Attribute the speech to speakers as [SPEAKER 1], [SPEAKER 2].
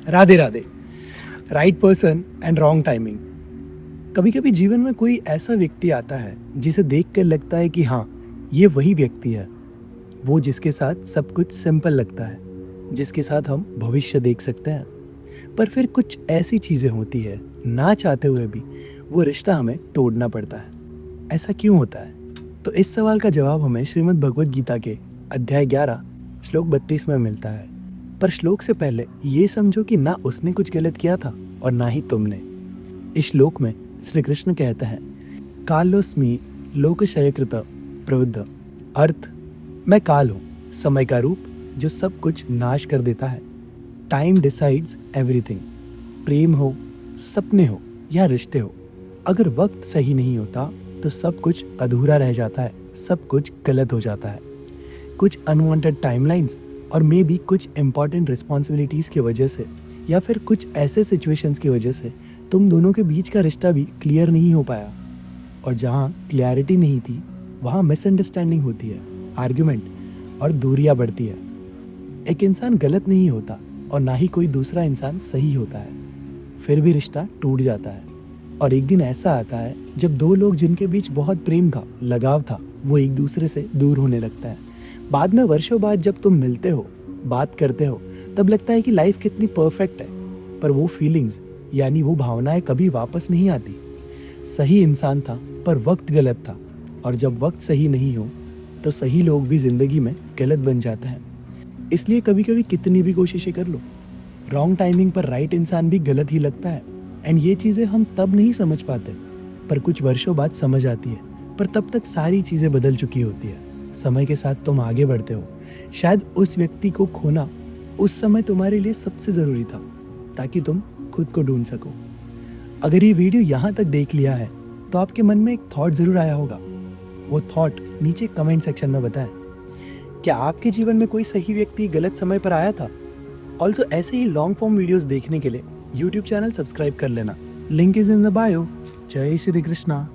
[SPEAKER 1] Radhe Radhe. Right person and wrong timing. कभी कभी जीवन में कोई ऐसा व्यक्ति आता है जिसे देख कर लगता है कि हाँ, ये वही व्यक्ति है। वो जिसके साथ सब कुछ सिंपल लगता है, जिसके साथ हम भविष्य देख सकते हैं। पर फिर कुछ ऐसी चीज़ें होती है, ना चाहते हुए भी वो रिश्ता हमें तोड़ना पड़ता है। ऐसा क्यों होता है? तो इस सवाल का जवाब हमें श्रीमद् भगवद गीता के अध्याय 11 श्लोक 32 में मिलता है। पर श्लोक से पहले ये समझो कि ना उसने कुछ गलत किया था और ना ही तुमने। इस श्लोक में श्री कृष्ण कहते हैं, कालोस्मि लोकक्षयकृत प्रवृद्ध। अर्थ, मैं काल हूँ, समय का रूप जो सब कुछ नाश कर देता है। Time decides everything. प्रेम हो, सपने हो या रिश्ते हो, अगर वक्त सही नहीं होता तो सब कुछ अधूरा रह जाता है, सब कुछ गलत हो जाता है। कुछ अनवांटेड टाइमलाइंस और मे बी कुछ इम्पॉर्टेंट रिस्पॉन्सिबिलिटीज़ की वजह से या फिर कुछ ऐसे सिचुएशंस की वजह से तुम दोनों के बीच का रिश्ता भी क्लियर नहीं हो पाया। और जहाँ क्लैरिटी नहीं थी वहाँ मिसअंडरस्टैंडिंग होती है, आर्ग्यूमेंट और दूरियाँ बढ़ती है। एक इंसान गलत नहीं होता और ना ही कोई दूसरा इंसान सही होता है, फिर भी रिश्ता टूट जाता है। और एक दिन ऐसा आता है जब दो लोग जिनके बीच बहुत प्रेम था, लगाव था, वो एक दूसरे से दूर होने लगता है। बाद में वर्षों बाद जब तुम मिलते हो, बात करते हो, तब लगता है कि लाइफ कितनी परफेक्ट है। पर वो फीलिंग्स यानी वो भावनाएं कभी वापस नहीं आती। सही इंसान था पर वक्त गलत था, और जब वक्त सही नहीं हो तो सही लोग भी जिंदगी में गलत बन जाते हैं। इसलिए कभी कभी कितनी भी कोशिशें कर लो, रॉन्ग टाइमिंग पर राइट इंसान भी गलत ही लगता है। एंड ये चीज़ें हम तब नहीं समझ पाते, पर कुछ वर्षों बाद समझ आती है। पर तब तक सारी चीज़ें बदल चुकी होती है। समय के साथ तुम आगे बढ़ते हो। शायद उस व्यक्ति को खोना उस समय तुम्हारे लिए सबसे ज़रूरी था, ताकि तुम खुद को ढूंढ सको। अगर ये वीडियो यहाँ तक देख लिया है तो आपके मन में एक थॉट ज़रूर आया होगा। वो थॉट नीचे कमेंट सेक्शन में बताएं। क्या आपके जीवन में कोई सही व्यक्ति गलत समय पर आया था? ऑल्सो ऐसे ही लॉन्ग फॉर्म वीडियोस देखने के लिए यूट्यूब चैनल सब्सक्राइब कर लेना। Link is in the bio. जय श्री कृष्णा।